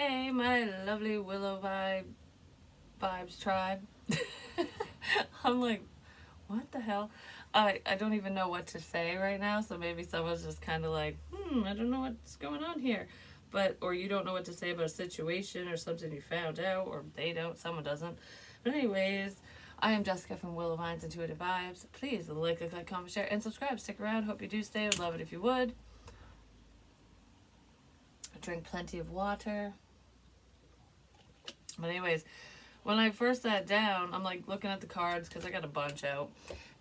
Hey, my lovely willow vibes tribe. I'm like, what the hell? I don't even know what to say right now, so maybe someone's just kind of like, I don't know what's going on here. But, or you don't know what to say about a situation or something you found out, or they don't, someone doesn't. But, anyways, I am Jessica from Willow Vines Intuitive Vibes. Please like, comment, share, and subscribe. Stick around. Hope you do stay. Would love it if you would. Drink plenty of water. But, anyways, when I first sat down, I'm like looking at the cards because I got a bunch out.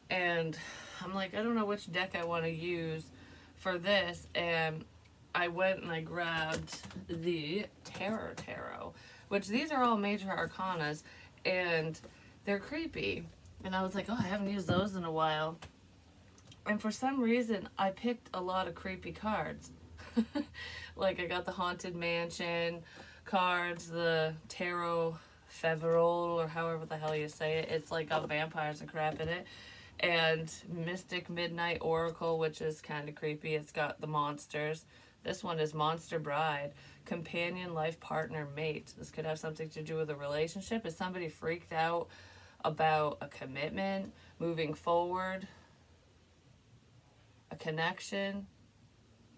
And I'm like, I don't know which deck I want to use for this. And I went and I grabbed the Terror Tarot, which these are all major arcanas and they're creepy. And I was like, oh, I haven't used those in a while. And for some reason, I picked a lot of creepy cards. Like, I got the Haunted Mansion cards, the Tarot Feverol, or however the hell you say it. It's like got vampires and crap in it. And Mystic Midnight Oracle, which is kind of creepy. It's got the monsters. This one is Monster Bride, Companion, Life Partner, Mate. This could have something to do with a relationship. Is somebody freaked out about a commitment, moving forward, a connection?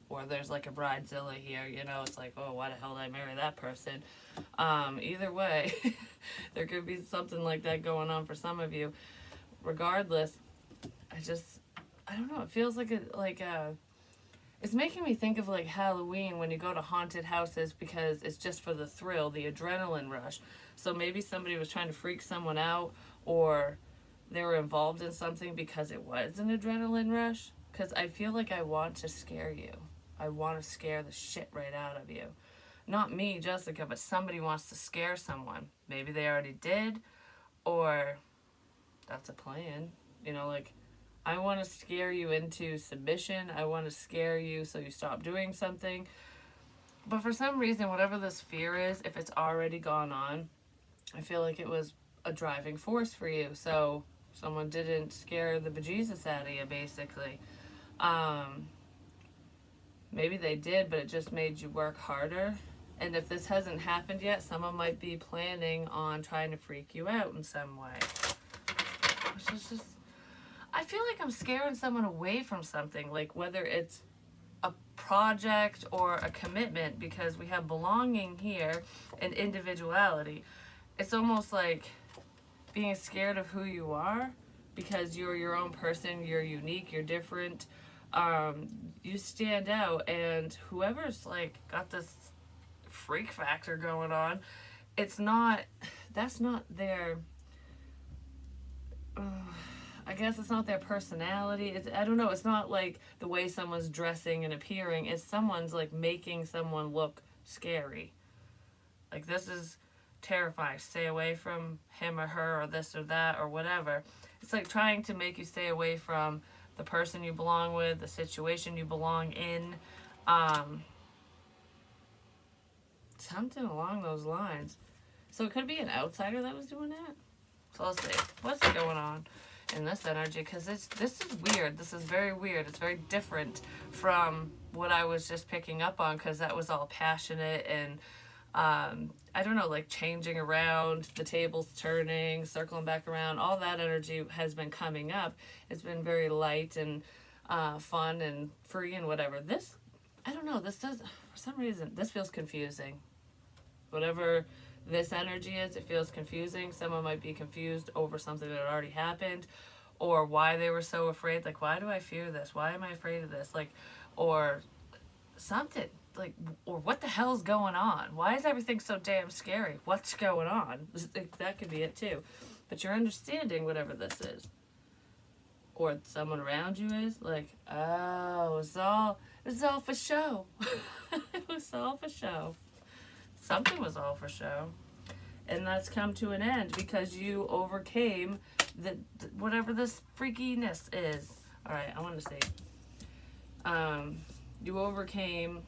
Or there's like a bridezilla here, it's like, oh, why the hell did I marry that person? Either way, there could be something like that going on for some of you. Regardless, I don't know, it feels like it's making me think of like Halloween when you go to haunted houses because it's just for the thrill, the adrenaline rush. So maybe somebody was trying to freak someone out, or they were involved in something because it was an adrenaline rush. Because I feel like I want to scare you. I want to scare the shit right out of you. Not me, Jessica, but somebody wants to scare someone. Maybe they already did, or that's a plan. Like, I want to scare you into submission. I want to scare you so you stop doing something. But for some reason, whatever this fear is, if it's already gone on, I feel like it was a driving force for you. So someone didn't scare the bejesus out of you, basically. Um, Maybe they did, but it just made you work harder. And if this hasn't happened yet, someone might be planning on trying to freak you out in some way. Which is just, I feel like I'm scaring someone away from something, like whether it's a project or a commitment, because we have belonging here and individuality. It's almost like being scared of who you are because you're your own person, you're unique, you're different. You stand out, and whoever's like got this freak factor going on, it's not, that's not their, I guess it's not their personality. I don't know, it's not like the way someone's dressing and appearing. It's someone's like making someone look scary. Like, this is terrifying. Stay away from him or her or this or that or whatever. It's like trying to make you stay away from the person you belong with, the situation you belong in, something along those lines. So it could be an outsider that was doing that. So let's see what's going on in this energy, because this is weird. This is very weird. It's very different from what I was just picking up on, because that was all passionate and I don't know, like changing around, the tables turning, circling back around. All that energy has been coming up. It's been very light and fun and free and whatever. This, I don't know, this does, for some reason, this feels confusing. Whatever this energy is, it feels confusing. Someone might be confused over something that already happened, or why they were so afraid. Like, why do I fear this? Why am I afraid of this? Like, or something. Like, or what the hell's going on? Why is everything so damn scary? What's going on? That could be it too. But you're understanding whatever this is. Or someone around you is like, oh, it's all for show. It was all for show. Something was all for show. And that's come to an end because you overcame the whatever this freakiness is. All right, I want to say, you overcame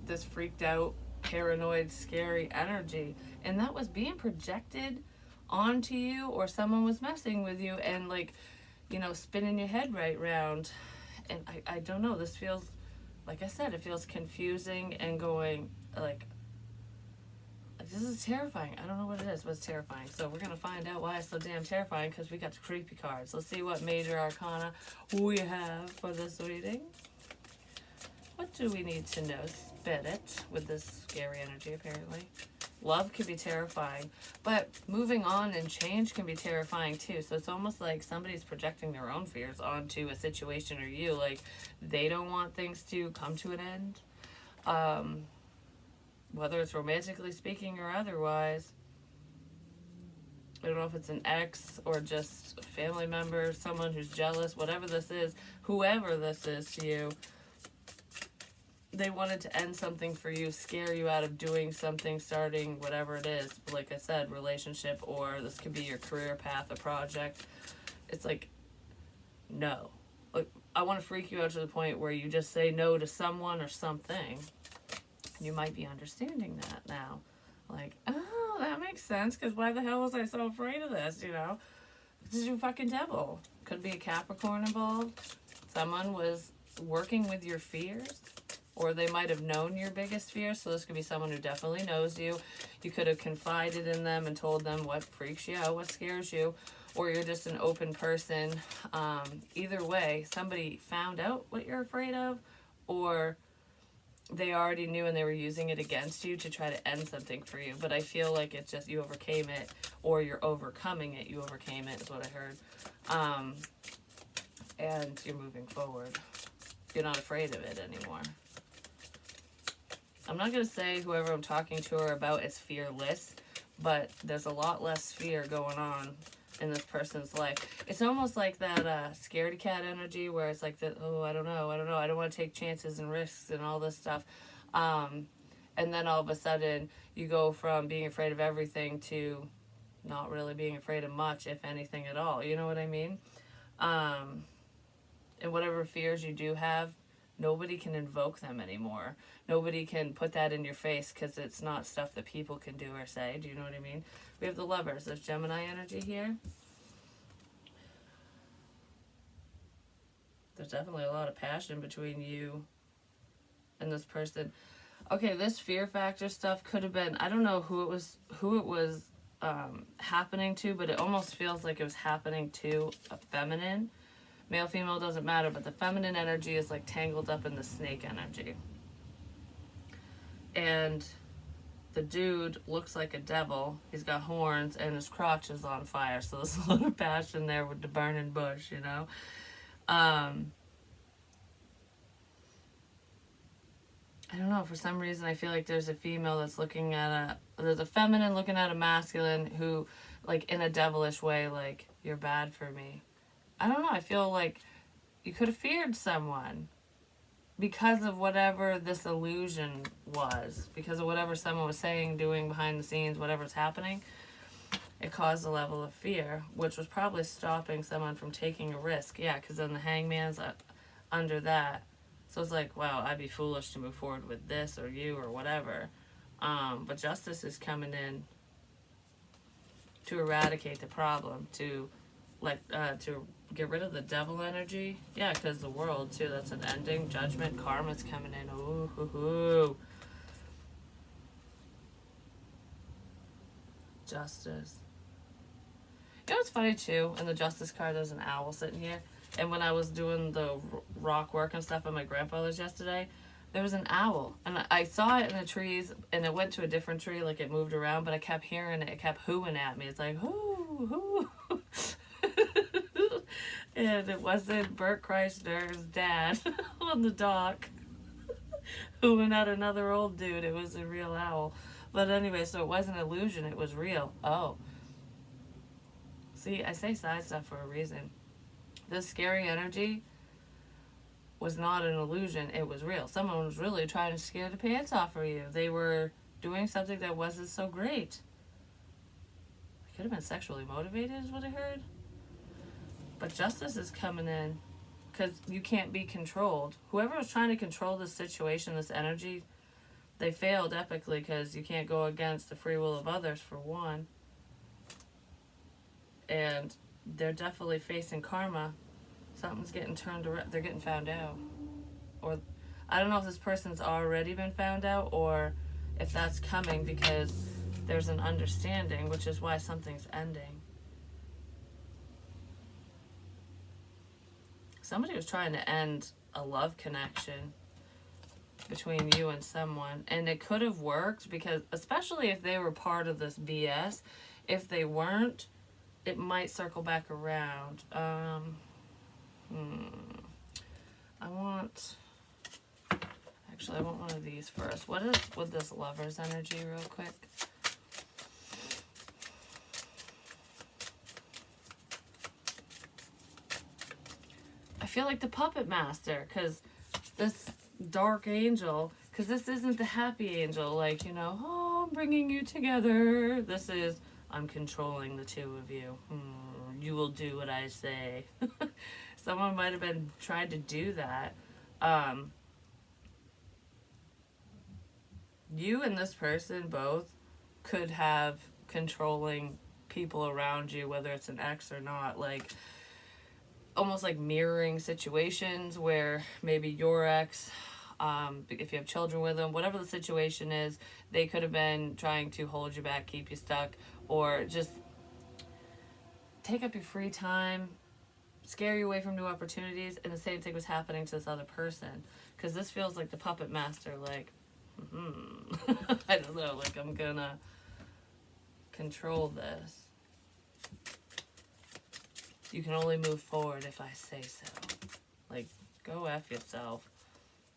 this freaked out, paranoid, scary energy, and that was being projected onto you, or someone was messing with you and, like, spinning your head right round. And I don't know, this feels, like I said, it feels confusing and going like, this is terrifying. I don't know what it is, but it's terrifying. So we're going to find out why it's so damn terrifying because we got the creepy cards. Let's see what major arcana we have for this reading. What do we need to know? Spit it with this scary energy, apparently. Love can be terrifying, but moving on and change can be terrifying too. So it's almost like somebody's projecting their own fears onto a situation or you. Like they don't want things to come to an end. Whether it's romantically speaking or otherwise. I don't know if it's an ex or just a family member, someone who's jealous, whatever this is, whoever this is to you. They wanted to end something for you, scare you out of doing something, starting whatever it is. Like I said, relationship, or this could be your career path, a project. It's like, no. Like, I want to freak you out to the point where you just say no to someone or something. You might be understanding that now. Like, oh, that makes sense, because why the hell was I so afraid of this, you know? This is your fucking devil. Could be a Capricorn involved. Someone was working with your fears. Or they might have known your biggest fear, so this could be someone who definitely knows you. You could have confided in them and told them what freaks you out, what scares you, or you're just an open person. Either way, somebody found out what you're afraid of, or they already knew and they were using it against you to try to end something for you. But I feel like it's just you overcame it, or you're overcoming it. You overcame it is what I heard. And you're moving forward. You're not afraid of it anymore. I'm not going to say whoever I'm talking to or about is fearless, but there's a lot less fear going on in this person's life. It's almost like that scaredy cat energy where it's like, oh, I don't know, I don't want to take chances and risks and all this stuff. And then all of a sudden you go from being afraid of everything to not really being afraid of much, if anything at all. You know what I mean? And whatever fears you do have, nobody can invoke them anymore. Nobody can put that in your face because it's not stuff that people can do or say. Do you know what I mean? We have the Lovers. There's Gemini energy here. There's definitely a lot of passion between you and this person. Okay, this fear factor stuff could have been, I don't know who it was happening to, but it almost feels like it was happening to a feminine. Male, female, doesn't matter, but the feminine energy is like tangled up in the snake energy. And the dude looks like a devil. He's got horns and his crotch is on fire. So there's a lot of passion there with the burning bush, you know. I don't know, for some reason I feel like there's a female that's looking at there's a feminine looking at a masculine who, like, in a devilish way, like, you're bad for me. I don't know, I feel like you could have feared someone because of whatever this illusion was, because of whatever someone was saying, doing behind the scenes, whatever's happening. It caused a level of fear, which was probably stopping someone from taking a risk. Yeah, because then the hangman's under that. So it's like, wow, I'd be foolish to move forward with this or you or whatever. But justice is coming in to eradicate the problem, to get rid of the devil energy. Yeah, because the world too, that's an ending. Judgment, karma's coming in. Ooh, hoo, hoo. Justice. You know what's funny too? In the justice card, there's an owl sitting here. And when I was doing the rock work and stuff at my grandfather's yesterday, there was an owl. And I saw it in the trees, and it went to a different tree, like it moved around, but I kept hearing it. It kept hooing at me. It's like, hoo, hoo. And it wasn't Bert Kreischer's dad on the dock hooing at another old dude. It was a real owl. But anyway, so it wasn't an illusion. It was real. Oh. See, I say side stuff for a reason. This scary energy was not an illusion. It was real. Someone was really trying to scare the pants off of you. They were doing something that wasn't so great. It could have been sexually motivated is what I heard. But justice is coming in because you can't be controlled. Whoever was trying to control this situation, this energy, they failed epically because you can't go against the free will of others, for one. And they're definitely facing karma. Something's getting turned around. They're getting found out. Or I don't know if this person's already been found out or if that's coming, because there's an understanding, which is why something's ending. Somebody was trying to end a love connection between you and someone, and it could have worked, because especially if they were part of this BS. If they weren't, it might circle back around. I want Actually, I want one of these first. What is with this lover's energy real quick? I feel like the puppet master, because this dark angel, because this isn't the happy angel, like, you know, oh, I'm bringing you together. This is, I'm controlling the two of you. You will do what I say. Someone might have been trying to do that. You and this person both could have controlling people around you, whether it's an ex or not, like almost like mirroring situations where maybe your ex, if you have children with them, whatever the situation is, they could have been trying to hold you back, keep you stuck, or just take up your free time, scare you away from new opportunities, and the same thing was happening to this other person. Because this feels like the puppet master, like, I don't know, like I'm gonna control this. You can only move forward if I say so. Like, go F yourself.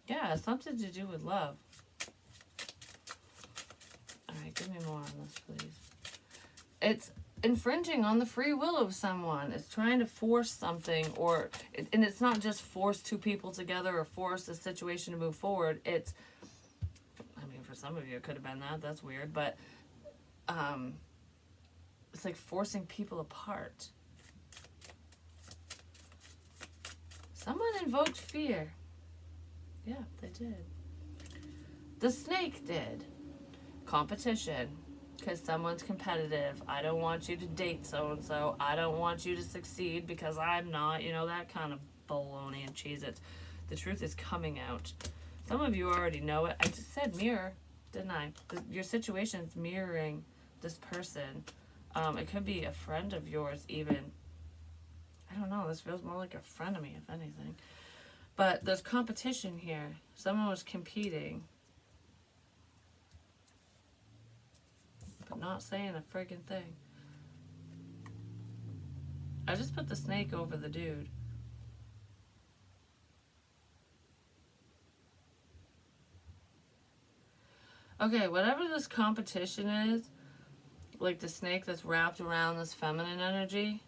Yeah, it's something to do with love. Alright, give me more on this, please. It's infringing on the free will of someone. It's trying to force something, and it's not just force two people together or force a situation to move forward. It's, I mean, for some of you it could have been that. That's weird, but it's like forcing people apart. Someone invoked fear. Yeah, they did. The snake did. Competition. Because someone's competitive. I don't want you to date so-and-so. I don't want you to succeed because I'm not. You know, that kind of baloney and Cheez-Its. The truth is coming out. Some of you already know it. I just said mirror, didn't I? Your situation's mirroring this person. It could be a friend of yours even. I don't know. This feels more like a frenemy, if anything. But there's competition here. Someone was competing. But not saying a friggin' thing. I just put the snake over the dude. Okay, whatever this competition is, like the snake that's wrapped around this feminine energy,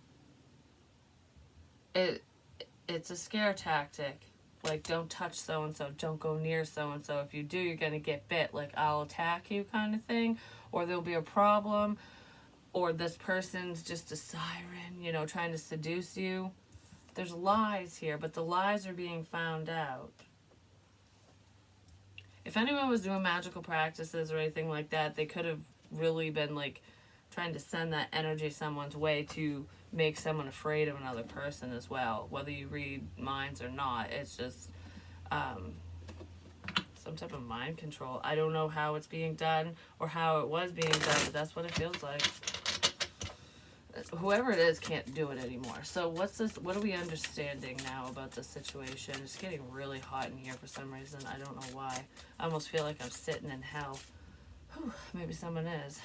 it's a scare tactic. Like, don't touch so-and-so, don't go near so-and-so. If you do, you're going to get bit. Like, I'll attack you kind of thing. Or there'll be a problem. Or this person's just a siren, you know, trying to seduce you. There's lies here, but the lies are being found out. If anyone was doing magical practices or anything like that, they could have really been, like, trying to send that energy someone's way to make someone afraid of another person as well. Whether you read minds or not, it's just some type of mind control. I don't know how it's being done or how it was being done, but that's what it feels like. Whoever it is can't do it anymore. So what's this? What are we understanding now about this situation? It's getting really hot in here for some reason. I don't know why. I almost feel like I'm sitting in hell. Whew, maybe someone is.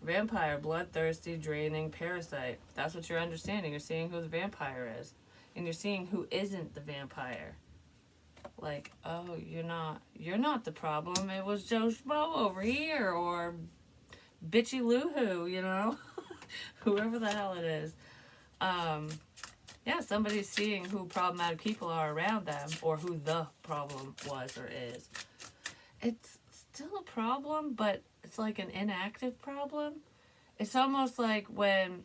Vampire, bloodthirsty, draining, parasite. That's what you're understanding. You're seeing who the vampire is. And you're seeing who isn't the vampire. Like, oh, you're not the problem. It was Joe Schmo over here, or Bitchy Lou-Hoo, you know? Whoever the hell it is. Yeah, somebody's seeing who problematic people are around them, or who the problem was or is. It's still a problem, but it's like an inactive problem. It's almost like when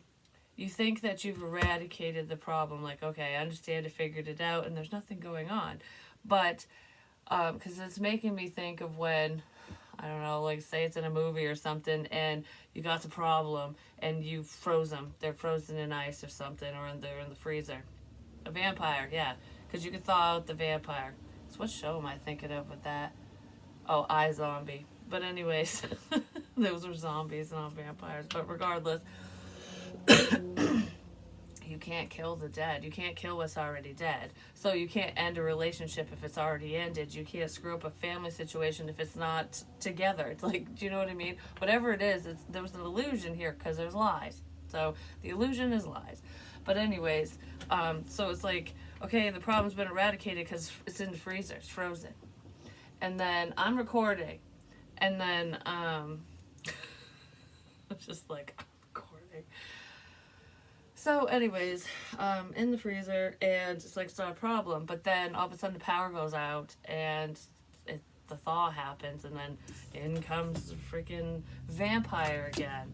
you think that you've eradicated the problem, like, okay, I understand, I figured it out, and there's nothing going on. But, because it's making me think of when, I don't know, like, say it's in a movie or something, and you got the problem, and you froze them. They're frozen in ice or something, or they're in the freezer. A vampire, yeah, because you can thaw out the vampire. So what show am I thinking of with that? Oh, zombie. But anyways, those were zombies, not vampires. But regardless, you can't kill the dead. You can't kill what's already dead. So you can't end a relationship if it's already ended. You can't screw up a family situation if it's not together. It's like, do you know what I mean? Whatever it is, there was an illusion here because there's lies. So the illusion is lies. But anyways, so it's like, okay, the problem's been eradicated because it's in the freezer. It's frozen. And then I'm recording. And then, it's just like, I'm recording. So, anyways, in the freezer, and it's like, it's not a problem. But then all of a sudden the power goes out, and the thaw happens, and then in comes the freaking vampire again.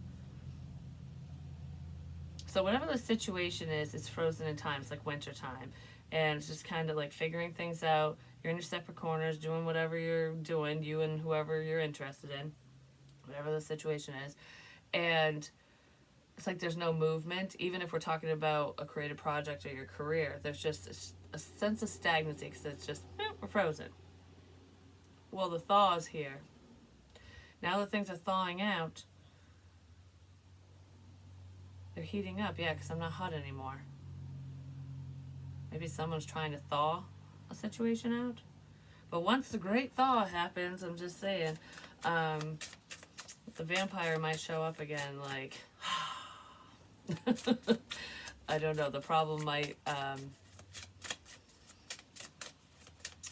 So, whatever the situation is, it's frozen in time. It's like winter time. And it's just kind of like figuring things out. You're in your separate corners, doing whatever you're doing, you and whoever you're interested in, whatever the situation is. And it's like there's no movement, even if we're talking about a creative project or your career. There's just a sense of stagnancy because it's just, we're frozen. Well, the thaw is here. Now that things are thawing out, they're heating up. Yeah, because I'm not hot anymore. Maybe someone's trying to thaw a situation out. But once the great thaw happens, I'm just saying, the vampire might show up again, like, I don't know, the problem might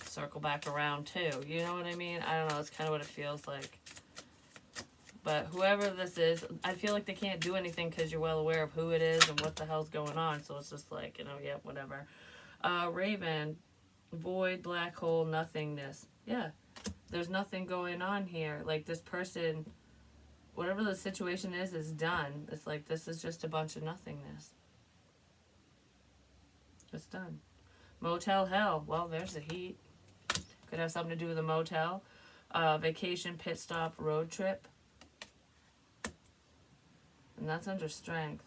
circle back around too. You know what I mean? I don't know, that's kind of what it feels like. But whoever this is, I feel like they can't do anything because you're well aware of who it is and what the hell's going on. So it's just like, yeah, whatever. Raven, void, black hole, nothingness. Yeah, there's nothing going on here. Like, this person, whatever the situation is done. It's like, this is just a bunch of nothingness. It's done. Motel hell. Well, there's the heat. Could have something to do with a motel. Vacation, pit stop, road trip. And that's under strength.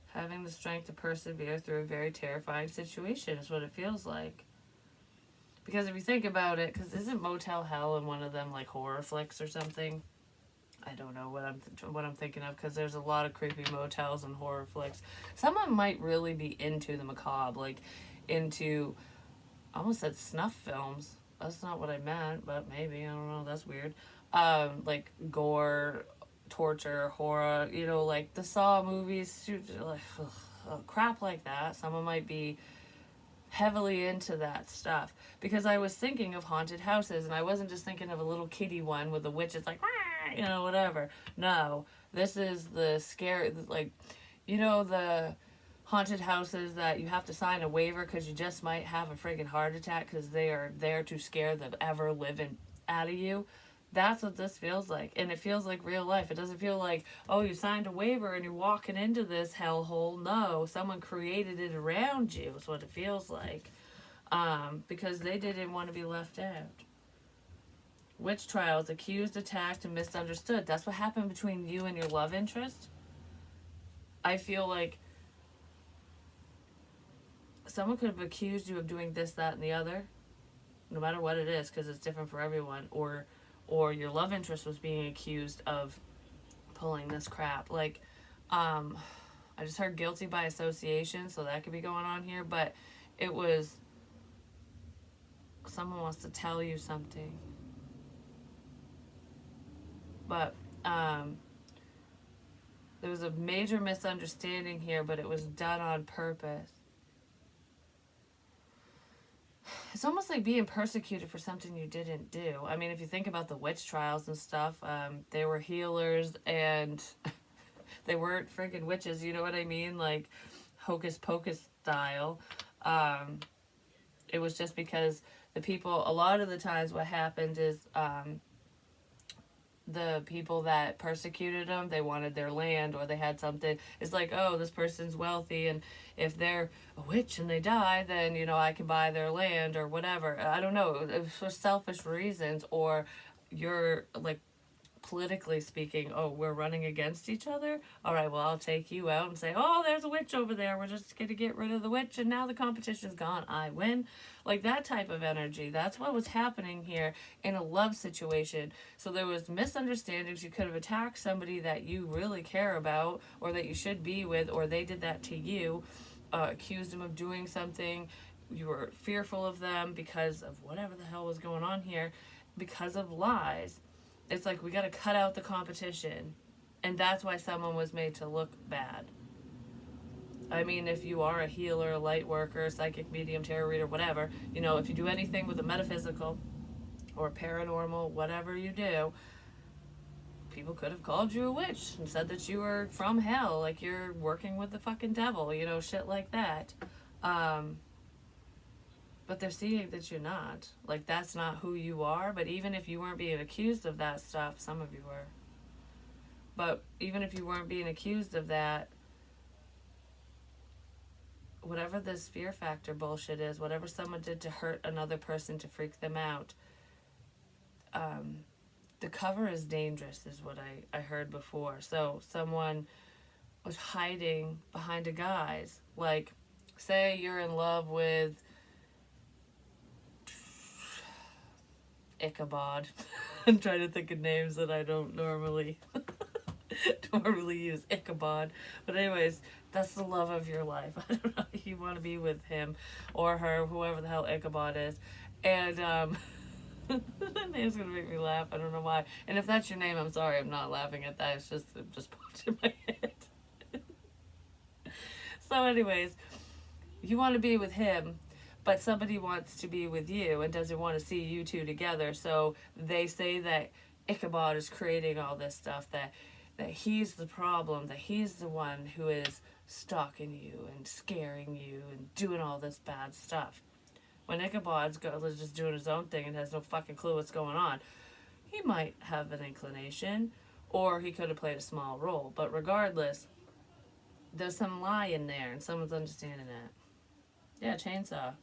Having the strength to persevere through a very terrifying situation is what it feels like. Because if you think about it, because isn't Motel Hell in one of them like horror flicks or something? I don't know what I'm thinking of, because there's a lot of creepy motels and horror flicks. Someone might really be into the macabre, like into, I almost said snuff films. That's not what I meant, but maybe, I don't know, that's weird. Like gore, torture, horror, like the Saw movies, like crap like that. Someone might be heavily into that stuff, because I was thinking of haunted houses, and I wasn't just thinking of a little kiddie one with the witches like, whatever. No, this is the scary, like, the haunted houses that you have to sign a waiver because you just might have a friggin' heart attack because they are there to scare the ever living out of you. That's what this feels like. And it feels like real life. It doesn't feel like, oh, you signed a waiver and you're walking into this hellhole. No, someone created it around you is what it feels like. Because they didn't want to be left out. Witch trials, accused, attacked, and misunderstood. That's what happened between you and your love interest. I feel like someone could have accused you of doing this, that, and the other. No matter what it is, because it's different for everyone. Or your love interest was being accused of pulling this crap. Like, I just heard guilty by association, so that could be going on here. But it was, someone wants to tell you something. But there was a major misunderstanding here, but it was done on purpose. It's almost like being persecuted for something you didn't do. I mean, if you think about the witch trials and stuff, they were healers and they weren't freaking witches, you know what I mean? Like hocus pocus style. It was just because the people, a lot of the times what happened is the people that persecuted them, they wanted their land, or they had something. It's like, oh, this person's wealthy, and if they're a witch and they die, then I can buy their land or whatever. I don't know. It was for selfish reasons, or you're like politically speaking, oh, we're running against each other. All right, well, I'll take you out and say, oh, there's a witch over there. We're just going to get rid of the witch, and now the competition's gone. I win. Like that type of energy. That's what was happening here in a love situation. So there was misunderstandings. You could have attacked somebody that you really care about or that you should be with, or they did that to you, accused them of doing something. You were fearful of them because of whatever the hell was going on here, because of lies. It's like we got to cut out the competition, and that's why someone was made to look bad. I mean, if you are a healer, light worker, psychic medium, tarot reader, whatever, you know, if you do anything with the metaphysical or paranormal, whatever you do, people could have called you a witch and said that you were from hell, like you're working with the fucking devil, you know, shit like that. But they're seeing that you're not. Like, that's not who you are. But even if you weren't being accused of that stuff, some of you were. But even if you weren't being accused of that, whatever this fear factor bullshit is, whatever someone did to hurt another person to freak them out, the cover is dangerous, is what I heard before. So someone was hiding behind a guise. Like, say you're in love with Ichabod. I'm trying to think of names that I don't normally use. Ichabod. But anyways, that's the love of your life. I don't know if you want to be with him or her, whoever the hell Ichabod is. And that name's gonna make me laugh. I don't know why. And if that's your name, I'm sorry, I'm not laughing at that. It just popped in my head. So anyways, you want to be with him, but somebody wants to be with you and doesn't want to see you two together. So they say that Ichabod is creating all this stuff, that he's the problem, that he's the one who is stalking you and scaring you and doing all this bad stuff. When Ichabod's just doing his own thing and has no fucking clue what's going on, he might have an inclination, or he could have played a small role. But regardless, there's some lie in there, and someone's understanding that. Yeah, chainsaw.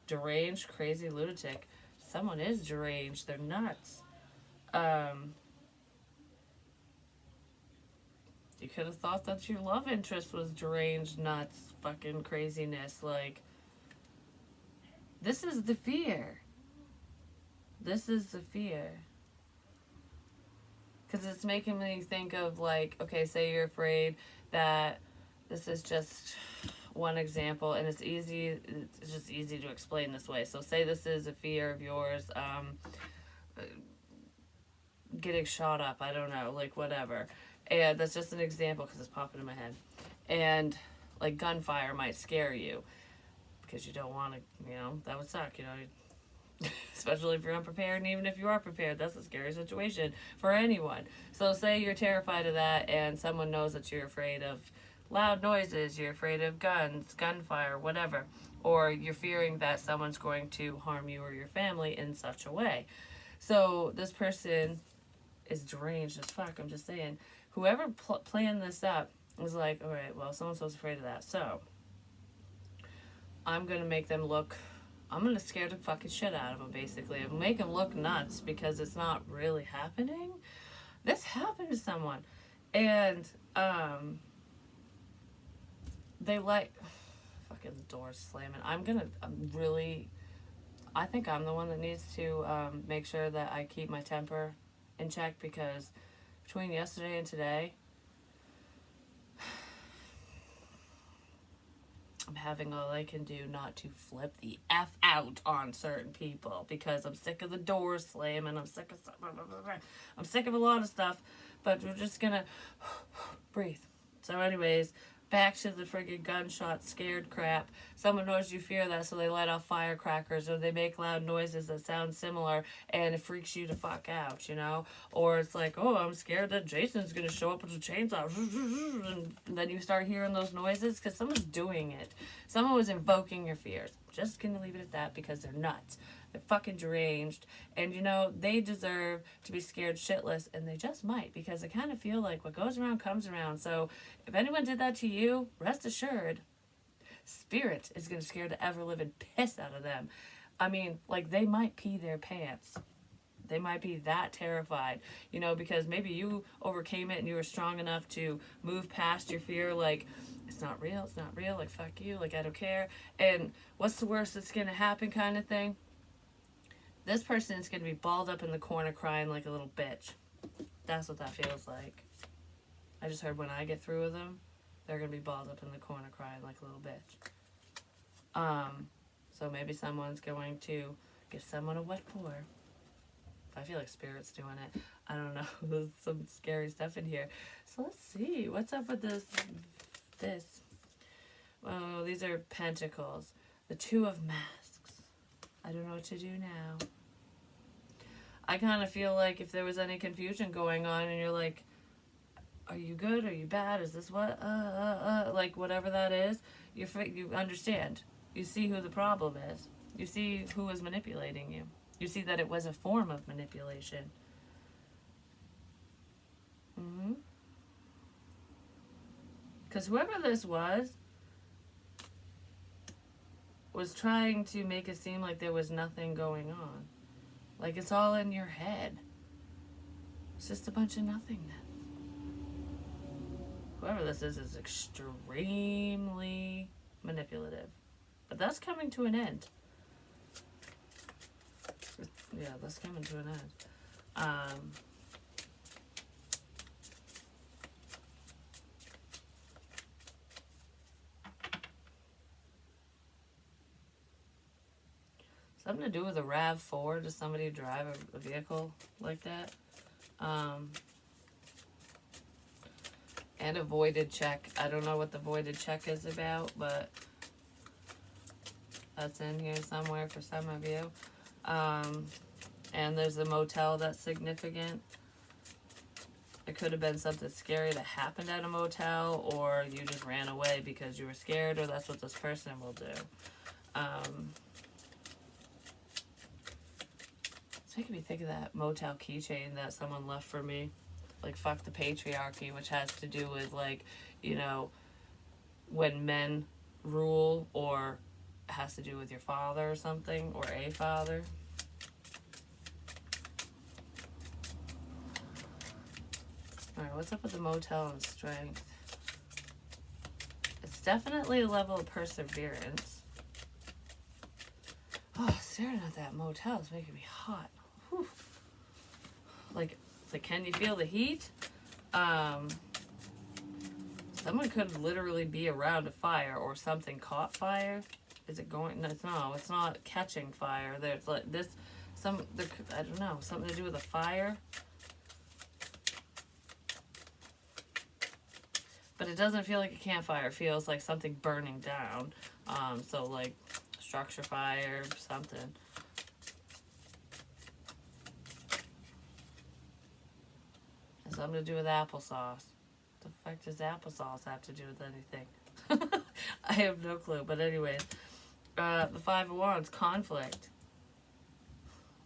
Deranged, crazy, lunatic. Someone is deranged. They're nuts. You could have thought that your love interest was deranged, nuts, fucking craziness. Like, this is the fear. This is the fear. Because it's making me think of, like, okay, say you're afraid that this is just one example, and it's just easy to explain this way. So say this is a fear of yours, getting shot up, I don't know, like whatever. And that's just an example because it's popping in my head. And like gunfire might scare you because you don't want to, you know, that would suck, you know, especially if you're unprepared. And even if you are prepared, that's a scary situation for anyone. So say you're terrified of that, and someone knows that you're afraid of loud noises, you're afraid of guns, gunfire, whatever, or you're fearing that someone's going to harm you or your family in such a way. So this person is deranged as fuck, I'm just saying. Whoever planned this up was like, all right, well, so-and-so's afraid of that, so I'm going to make them look, I'm going to scare the fucking shit out of them, basically, and make them look nuts because it's not really happening. This happened to someone, and they like, fucking doors slamming. I think I'm the one that needs to make sure that I keep my temper in check, because between yesterday and today, I'm having all I can do not to flip the F out on certain people, because I'm sick of the doors slamming, I'm sick of a lot of stuff, but we're just gonna breathe. So anyways, back to the friggin' gunshot scared crap. Someone knows you fear that, so they light off firecrackers, or they make loud noises that sound similar, and it freaks you the fuck out, you know? Or it's like, oh, I'm scared that Jason's gonna show up with a chainsaw, and then you start hearing those noises because someone's doing it. Someone was invoking your fears. Just gonna leave it at that, because they're nuts. They're fucking deranged, and you know, they deserve to be scared shitless, and they just might, because I kind of feel like what goes around comes around. So if anyone did that to you, rest assured, spirit is going to scare the ever living piss out of them. I mean, like, they might pee their pants. They might be that terrified, you know, because maybe you overcame it and you were strong enough to move past your fear, like, it's not real, it's not real, like, fuck you, like, I don't care. And what's the worst that's going to happen kind of thing? This person is going to be balled up in the corner crying like a little bitch. That's what that feels like. I just heard when I get through with them, they're going to be balled up in the corner crying like a little bitch. So maybe someone's going to give someone a what for. I feel like Spirit's doing it. I don't know. There's some scary stuff in here. So let's see. What's up with this? Oh, these are pentacles. The Two of Masks. I don't know what to do now. I kind of feel like if there was any confusion going on and you're like, are you good? Are you bad? Is this what? Like whatever that is, you understand. You see who the problem is. You see who is manipulating you. You see that it was a form of manipulation. Because whoever this was trying to make it seem like there was nothing going on. Like it's all in your head. It's just a bunch of nothingness. Whoever this is extremely manipulative. But that's coming to an end. Yeah, that's coming to an end. Something to do with a RAV4. Does somebody drive a vehicle like that? And a voided check. I don't know what the voided check is about, but that's in here somewhere for some of you. And there's a motel that's significant. It could have been something scary that happened at a motel, or you just ran away because you were scared, or that's what this person will do. It's making me think of that motel keychain that someone left for me. Like, fuck the patriarchy, which has to do with, like, you know, when men rule, or has to do with your father or something, or a father. Alright, what's up with the motel and strength? It's definitely a level of perseverance. Oh, staring at that motel is making me hot. Whew. Like, can you feel the heat? Someone could literally be around a fire, or something caught fire. Is it going? No, it's not catching fire. There's like this, I don't know, something to do with a fire. But it doesn't feel like a campfire. It feels like something burning down. So like structure fire, something. Has something to do with applesauce. The fuck does applesauce have to do with anything? I have no clue. But anyways, the Five of Wands, conflict.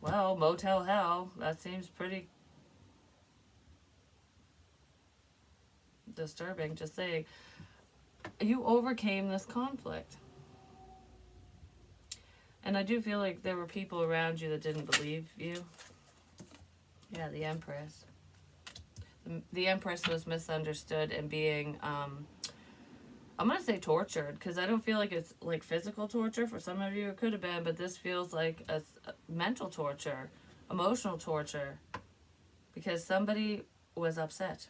Well, motel hell. That seems pretty disturbing. Just saying, you overcame this conflict. And I do feel like there were people around you that didn't believe you. Yeah, the Empress. The Empress was misunderstood and being, I'm going to say tortured, because I don't feel like it's like physical torture. For some of you it could have been, but this feels like a mental torture, emotional torture, because somebody was upset.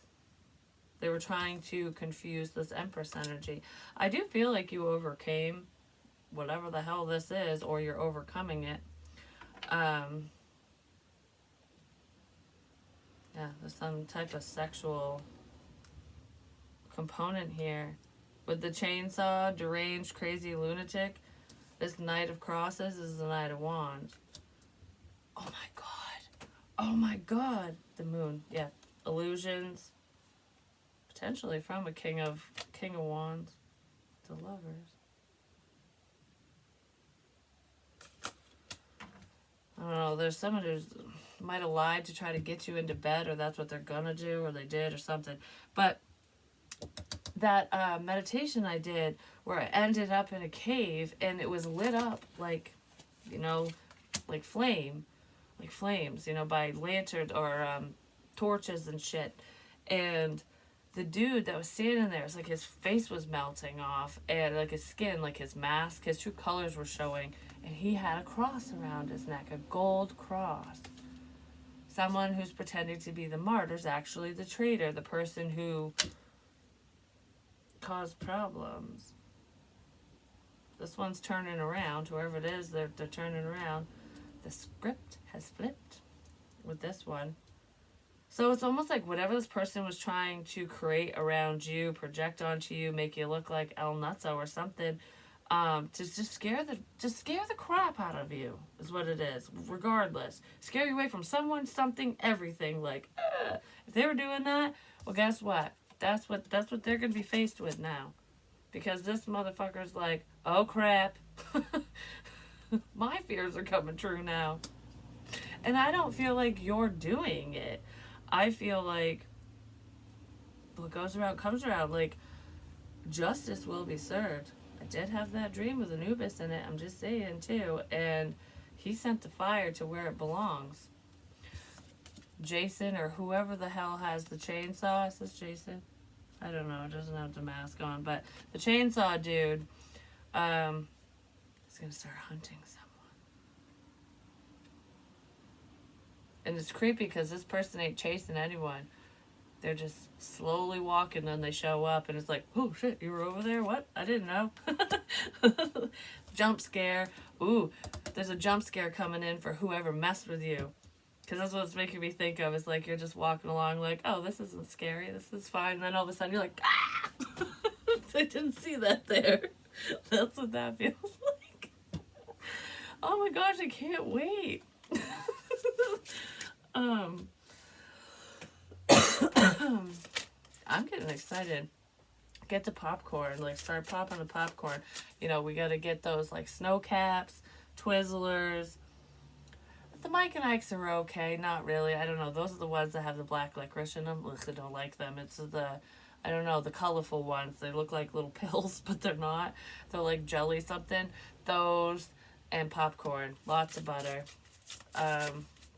They were trying to confuse this Empress energy. I do feel like you overcame whatever the hell this is, or you're overcoming it. Yeah, there's some type of sexual component here. With the chainsaw, deranged, crazy lunatic, this Knight of Crosses is the Knight of Wands. Oh my god. Oh my god. The Moon. Yeah. Illusions. Potentially from a King of Wands to Lovers. I don't know, there's someone who might have lied to try to get you into bed, or that's what they're gonna do, or they did, or something. But that meditation I did, where I ended up in a cave and it was lit up like, you know, like flame. like flames, you know, by lantern or torches and shit. And the dude that was standing there, it's like his face was melting off, and like his skin, like his mask, his true colors were showing, and he had a cross around his neck, a gold cross. Someone who's pretending to be the martyr is actually the traitor, the person who caused problems. This one's turning around. Whoever it is, they're turning around. The script has flipped with this one. So it's almost like whatever this person was trying to create around you, project onto you, make you look like El Nutso or something, to just scare the crap out of you is what it is. Regardless, scare you away from someone, something, everything. Like, if they were doing that, well, guess what? That's what they're gonna be faced with now, because this motherfucker's like, oh crap, my fears are coming true now, and I don't feel like you're doing it. I feel like what goes around comes around. Like, justice will be served. I did have that dream with Anubis in it, I'm just saying, too. And he sent the fire to where it belongs. Jason, or whoever the hell has the chainsaw, is this Jason? I don't know, it doesn't have the mask on. But the chainsaw dude is going to start hunting someone. And it's creepy because this person ain't chasing anyone. They're just slowly walking, and they show up, and it's like, oh shit, you were over there? What? I didn't know. Jump scare. Ooh, there's a jump scare coming in for whoever messed with you. Because that's what it's making me think of. It's like you're just walking along like, oh, this isn't scary. This is fine. And then all of a sudden you're like, ah! I didn't see that there. That's what that feels like. Oh my gosh, I can't wait. I'm getting excited. Get the popcorn, like start popping the popcorn. You know, we gotta get those like snow caps, Twizzlers. The Mike and Ike's are okay, not really. I don't know. Those are the ones that have the black licorice in them. Ugh, I don't like them. It's I don't know, the colorful ones. They look like little pills, but they're not. They're like jelly something. Those and popcorn, lots of butter.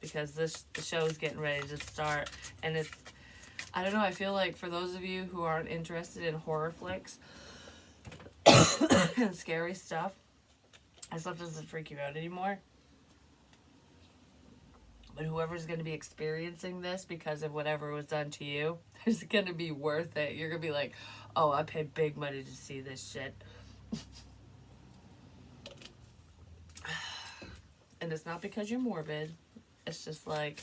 Because the show's getting ready to start, and it's, I don't know, I feel like for those of you who aren't interested in horror flicks and scary stuff, that stuff doesn't freak you out anymore. But whoever's going to be experiencing this because of whatever was done to you, it's going to be worth it. You're going to be like, oh, I paid big money to see this shit. And it's not because you're morbid. It's just like,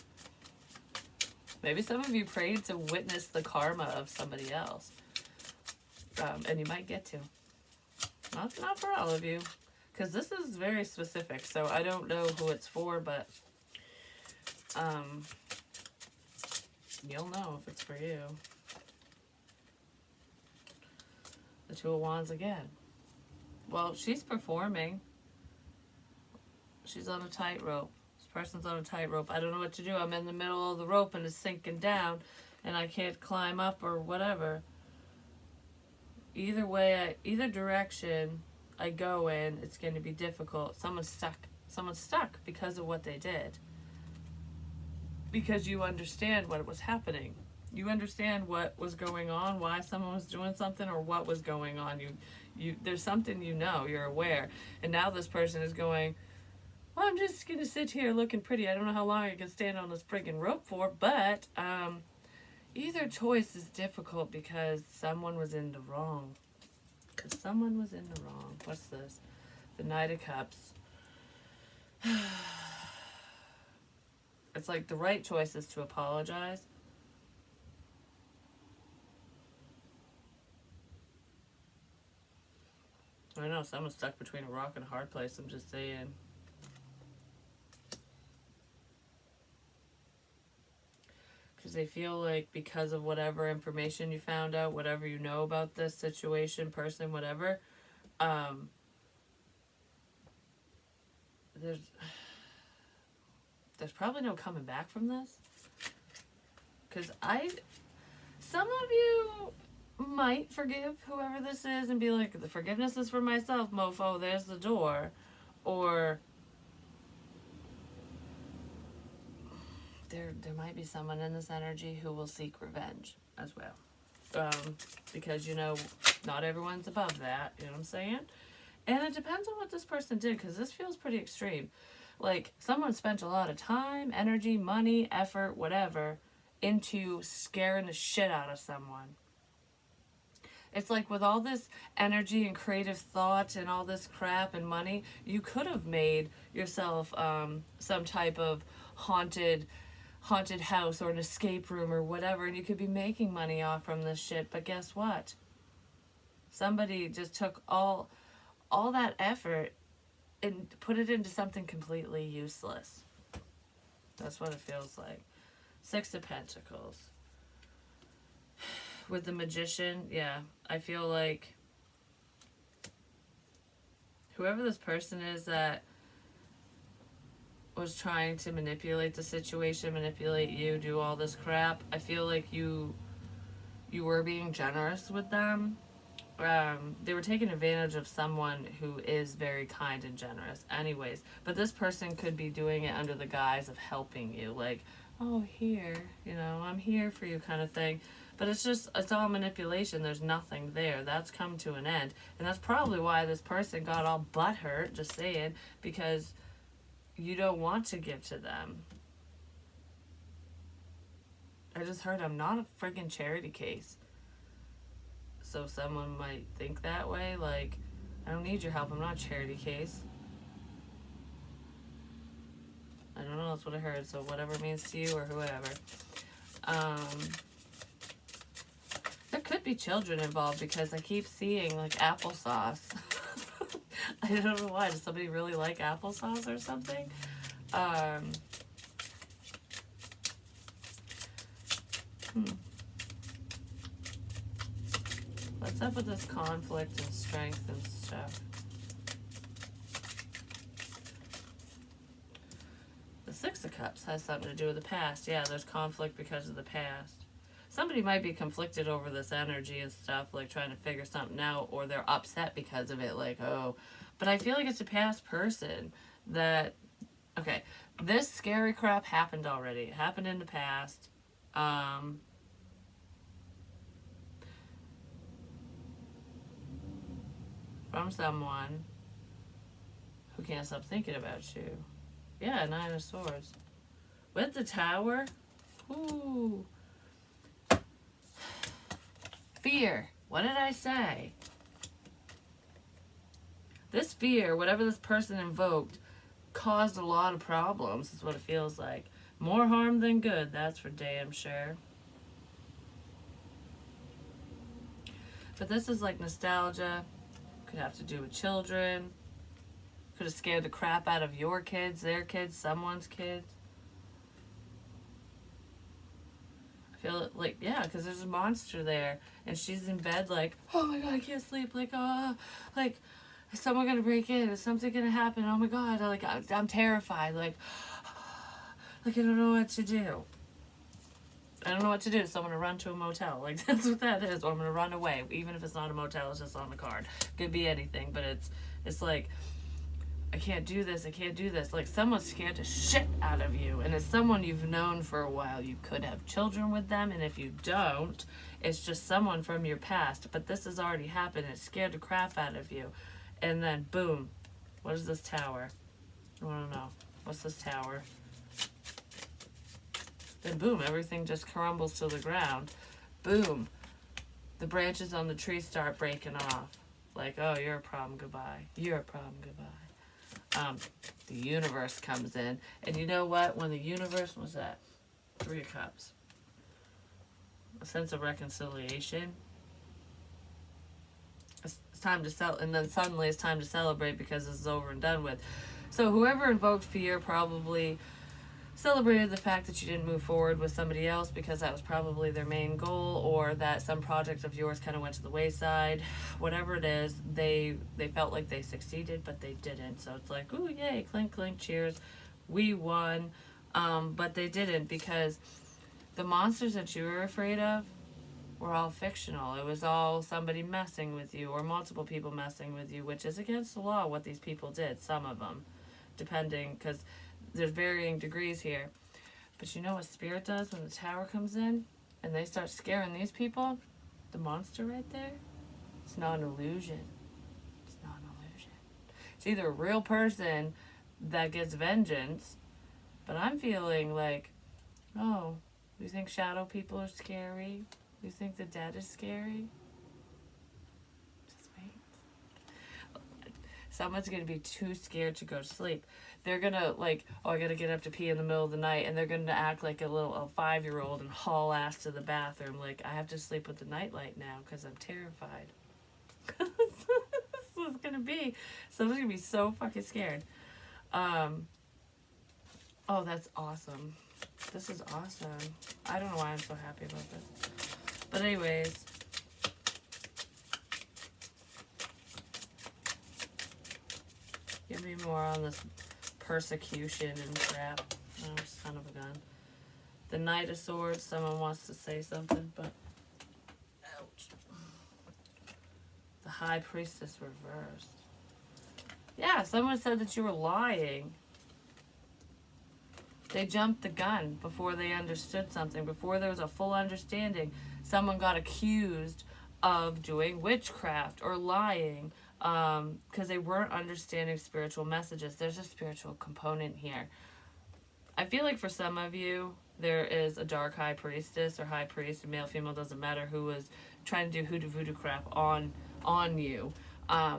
maybe some of you prayed to witness the karma of somebody else. And you might get to. Not for all of you. Because this is very specific. So I don't know who it's for, but you'll know if it's for you. The Two of Wands again. Well, she's performing. She's on a tightrope. Person's on a tightrope. I don't know what to do. I'm in the middle of the rope and it's sinking down and I can't climb up or whatever. Either way, either direction I go in, it's going to be difficult. Someone's stuck. Someone's stuck because of what they did. Because you understand what was happening. You understand what was going on, why someone was doing something, or what was going on. You there's something you know, you're aware. And now this person is going, well, I'm just going to sit here looking pretty. I don't know how long I can stand on this friggin' rope for, but either choice is difficult because someone was in the wrong. Because someone was in the wrong. What's this? The Knight of Cups. It's like the right choice is to apologize. I know, someone's stuck between a rock and a hard place, I'm just saying. Because they feel like because of whatever information you found out, whatever you know about this situation, person, whatever, there's probably no coming back from this. Because some of you might forgive whoever this is and be like, the forgiveness is for myself, mofo, there's the door. Or there might be someone in this energy who will seek revenge as well. Because, you know, not everyone's above that, you know what I'm saying? And it depends on what this person did, because this feels pretty extreme. Like, someone spent a lot of time, energy, money, effort, whatever, into scaring the shit out of someone. It's like with all this energy and creative thought and all this crap and money, you could have made yourself some type of haunted house or an escape room or whatever, and you could be making money off from this shit. But guess what? Somebody just took all that effort and put it into something completely useless. That's what it feels like. 6 of Pentacles. With the Magician, yeah, I feel like whoever this person is that was trying to manipulate the situation, manipulate you, do all this crap, I feel like you were being generous with them. They were taking advantage of someone who is very kind and generous anyways, but this person could be doing it under the guise of helping you, like, oh, here, you know, I'm here for you kind of thing. But it's all manipulation. There's nothing there. That's come to an end. And that's probably why this person got all butthurt, just saying, because you don't want to give to them. I just heard I'm not a friggin' charity case. So someone might think that way, like, I don't need your help. I'm not a charity case. I don't know, that's what I heard. So whatever it means to you or whoever. There could be children involved because I keep seeing, like, applesauce. I don't know why. Does somebody really like applesauce or something? What's up with this conflict and strength and stuff? The 6 of Cups has something to do with the past. Yeah, there's conflict because of the past. Somebody might be conflicted over this energy and stuff, like trying to figure something out, or they're upset because of it, like, oh. But I feel like it's a past person that, okay, this scary crap happened already. It happened in the past. From someone who can't stop thinking about you. Yeah, 9 of Swords. With the Tower, ooh. Fear. What did I say? This fear, whatever this person invoked, caused a lot of problems, is what it feels like. More harm than good, that's for damn sure. But this is like nostalgia. Could have to do with children. Could have scared the crap out of your kids, their kids, someone's kids. Feel it, like, yeah, because there's a monster there, and she's in bed like, oh my god, I can't sleep, like, oh, like, is someone gonna break in, is something gonna happen, oh my god, like, I'm terrified, like, I don't know what to do. I don't know what to do, so I'm gonna run to a motel, like, that's what that is, or I'm gonna run away, even if it's not a motel, it's just on the card. Could be anything, but it's like, I can't do this, I can't do this. Like, someone scared the shit out of you, and it's someone you've known for a while. You could have children with them, and if you don't, it's just someone from your past. But this has already happened, it scared the crap out of you. And then, boom. What is this tower? I want to know. What's this tower? Then, boom, everything just crumbles to the ground. Boom. The branches on the tree start breaking off. Like, oh, you're a problem, goodbye. You're a problem, goodbye. The universe comes in, and you know what? When the universe was that 3 of Cups, a sense of reconciliation. It's time to sell, and then suddenly it's time to celebrate because this is over and done with. So whoever invoked fear probably celebrated the fact that you didn't move forward with somebody else because that was probably their main goal, or that some project of yours kind of went to the wayside. Whatever it is, they felt like they succeeded, but they didn't. So it's like, ooh, yay, clink, clink, cheers, we won. But they didn't, because the monsters that you were afraid of were all fictional. It was all somebody messing with you, or multiple people messing with you, which is against the law what these people did, some of them, depending, because there's varying degrees here. But you know what spirit does when the tower comes in and they start scaring these people? The monster right there? It's not an illusion. It's not an illusion. It's either a real person that gets vengeance, but I'm feeling like, oh, you think shadow people are scary? You think the dead is scary? Just wait. Someone's going to be too scared to go to sleep. They're going to like, oh, I got to get up to pee in the middle of the night. And they're going to act like a 5-year-old and haul ass to the bathroom. Like, I have to sleep with the nightlight now because I'm terrified. This was going to be. Someone's going to be so fucking scared. Oh, that's awesome. This is awesome. I don't know why I'm so happy about this. But anyways. Give me more on this persecution and crap. Oh, son of a gun. The Knight of Swords. Someone wants to say something, but... Ouch. The High Priestess reversed. Yeah, someone said that you were lying. They jumped the gun before they understood something. Before there was a full understanding, someone got accused of doing witchcraft or lying because they weren't understanding spiritual messages. There's a spiritual component here. I feel like for some of you, there is a dark high priestess or high priest, male, female, doesn't matter, who was trying to do hoodoo voodoo crap on you.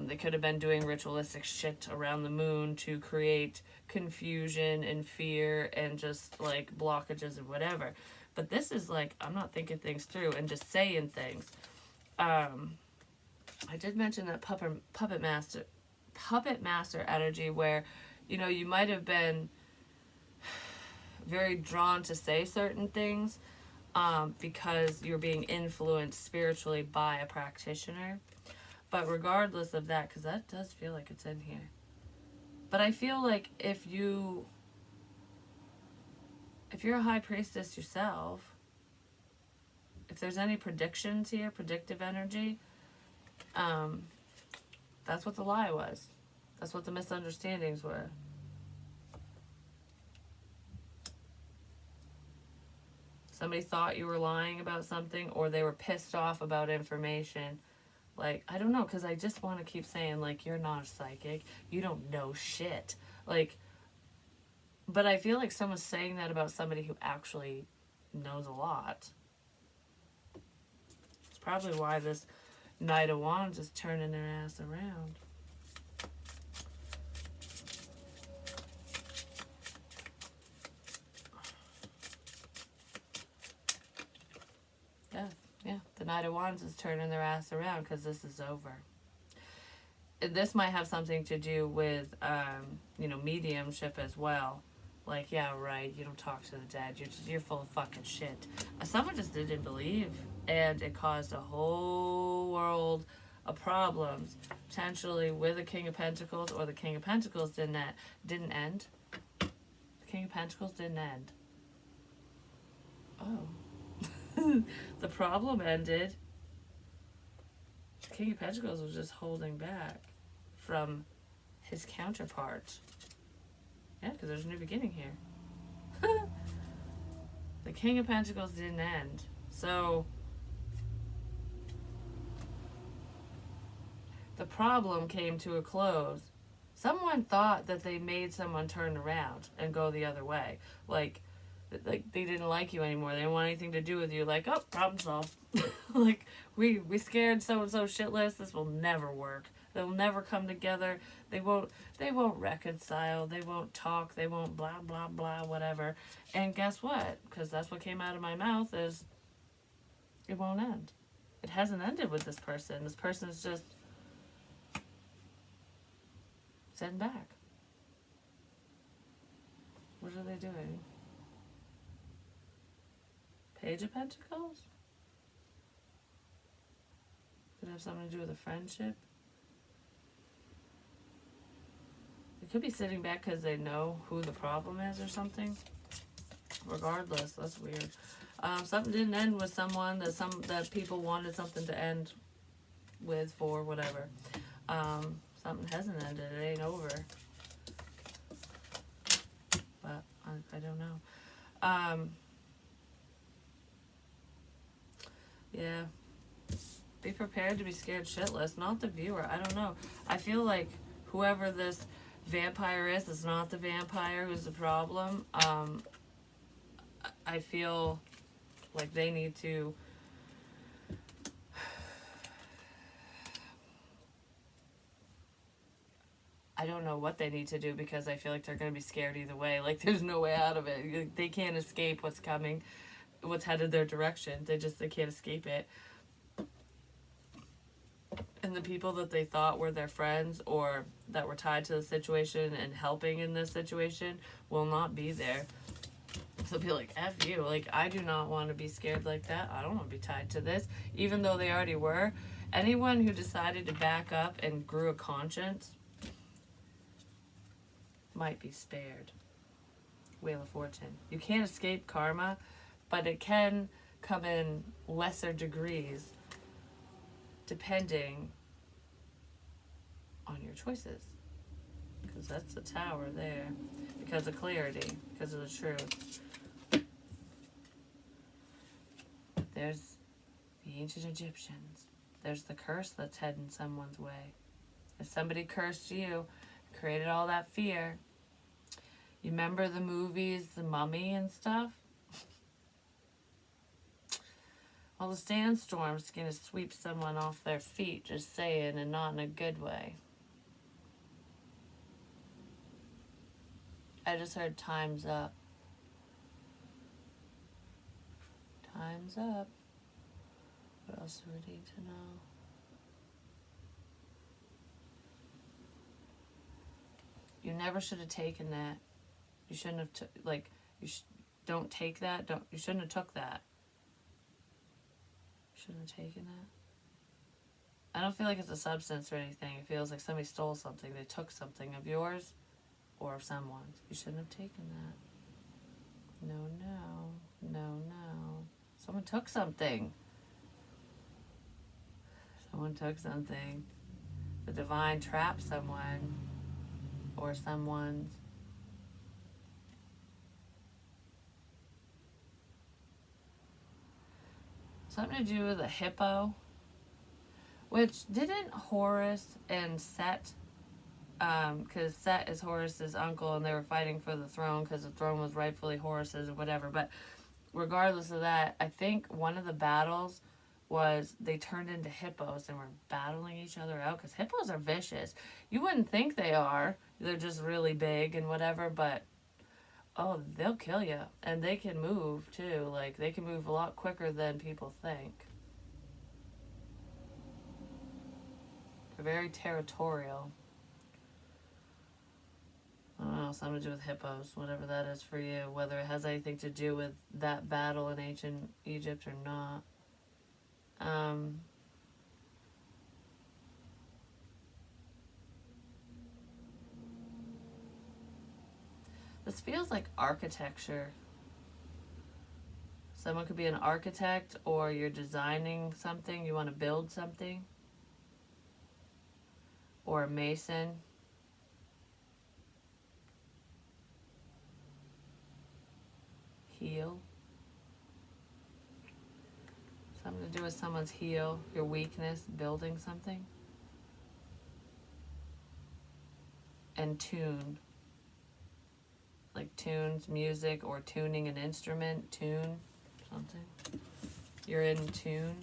They could have been doing ritualistic shit around the moon to create confusion and fear and just like blockages and whatever. But this is like, I'm not thinking things through and just saying things. I did mention that puppet master energy where, you know, you might have been very drawn to say certain things because you're being influenced spiritually by a practitioner. But regardless of that, because that does feel like it's in here. But I feel like if you're a high priestess yourself, if there's any predictions here, predictive energy, that's what the lie was. That's what the misunderstandings were. Somebody thought you were lying about something, or they were pissed off about information. Like, I don't know, because I just want to keep saying, like, you're not a psychic. You don't know shit. Like, but I feel like someone's saying that about somebody who actually knows a lot. It's probably why this Knight of Wands is turning their ass around. Yeah, the Knight of Wands is turning their ass around because this is over. This might have something to do with, mediumship as well. Like, yeah, right, you don't talk to the dead. You're full of fucking shit. Someone just didn't believe, and it caused a whole world of problems, potentially with the King of Pentacles, or the King of Pentacles didn't end. The King of Pentacles didn't end. Oh. The problem ended. The King of Pentacles was just holding back from his counterpart. Yeah, because there's a new beginning here. The King of Pentacles didn't end. So, the problem came to a close. Someone thought that they made someone turn around and go the other way. Like they didn't like you anymore. They didn't want anything to do with you. Like, oh, problem solved. Like, we scared so-and-so shitless. This will never work. They'll never come together. They won't reconcile. They won't talk. They won't blah, blah, blah, whatever. And guess what? Because that's what came out of my mouth is it won't end. It hasn't ended with this person. This person is just sitting back. What are they doing? Page of Pentacles? Could have something to do with a friendship. It could be sitting back because they know who the problem is or something. Regardless, that's weird. Something didn't end with someone that people wanted something to end with for whatever. Something hasn't ended. It ain't over. But I don't know. Um, yeah. Be prepared to be scared shitless, not the viewer. I don't know. I feel like whoever this vampire is not the vampire who's the problem. I feel like they need to. I don't know what they need to do because I feel like they're going to be scared either way. Like, there's no way out of it. They can't escape what's coming, what's headed their direction. They can't escape it. And the people that they thought were their friends or that were tied to the situation and helping in this situation will not be there. So be like, F you. Like, I do not want to be scared like that. I don't want to be tied to this. Even though they already were. Anyone who decided to back up and grew a conscience might be spared. Wheel of Fortune. You can't escape karma, but it can come in lesser degrees depending on your choices. Because that's the tower there. Because of clarity. Because of the truth. There's the ancient Egyptians. There's the curse that's heading someone's way. If somebody cursed you, created all that fear. You remember the movies, The Mummy and stuff? Well, the sandstorm's going to sweep someone off their feet, just saying, and not in a good way. I just heard time's up. Time's up. What else do we need to know? You never should have taken that. You shouldn't have, don't take that. You shouldn't have took that. Shouldn't have taken that. I don't feel like it's a substance or anything. It feels like somebody stole something. They took something of yours or of someone's. You shouldn't have taken that. No, no. No, no. Someone took something. Someone took something. The divine trapped someone or someone's. Something to do with a hippo. Which didn't Horus and Set, because Set is Horus's uncle and they were fighting for the throne because the throne was rightfully Horus's or whatever. But regardless of that, I think one of the battles was they turned into hippos and were battling each other out because hippos are vicious. You wouldn't think they are. They're just really big and whatever, but oh, they'll kill you. And they can move too. Like, they can move a lot quicker than people think. They're very territorial. I don't know, something to do with hippos, whatever that is for you, whether it has anything to do with that battle in ancient Egypt or not. This feels like architecture. Someone could be an architect, or you're designing something, you want to build something, or a mason. Heal. Something to do with someone's heel, your weakness, building something. And tune. Like tunes, music, or tuning an instrument, tune, something. You're in tune.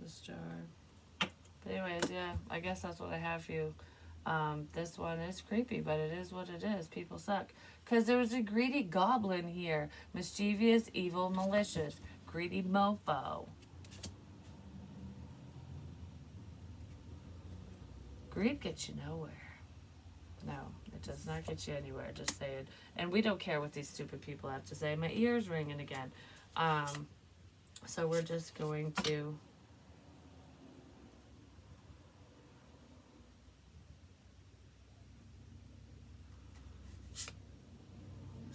The star. But anyways, yeah, I guess that's what I have for you. This one is creepy, but it is what it is. People suck. Because there was a greedy goblin here. Mischievous, evil, malicious. Greedy mofo. Greed gets you nowhere. No, it does not get you anywhere, just saying. And we don't care what these stupid people have to say. My ear's ringing again. So we're just going to...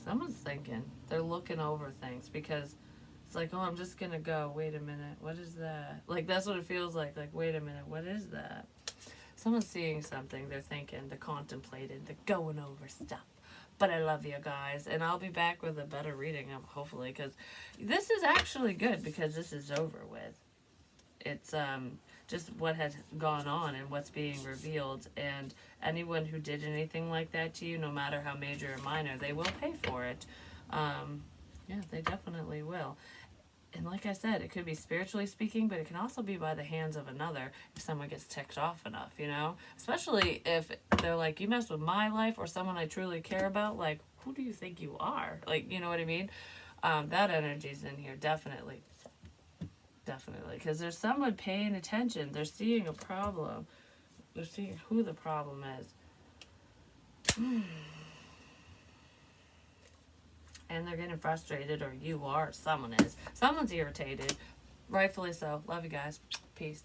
Someone's thinking. They're looking over things because it's like, oh, I'm just going to go. Wait a minute. What is that? Like, that's what it feels like. Like, wait a minute. What is that? Someone's seeing something. They're thinking. They're contemplating. They're going over stuff. But I love you guys, and I'll be back with a better reading, hopefully, because this is actually good because this is over with. It's just what has gone on and what's being revealed, and anyone who did anything like that to you, no matter how major or minor, they will pay for it. Yeah, they definitely will. And like I said, it could be spiritually speaking, but it can also be by the hands of another if someone gets ticked off enough, you know? Especially if they're like, you mess with my life or someone I truly care about, like, who do you think you are? Like, you know what I mean? That energy's in here, definitely. Definitely. Because there's someone paying attention. They're seeing a problem. They're seeing who the problem is. And they're getting frustrated, or you are, someone is. Someone's irritated. Rightfully so. Love you guys. Peace.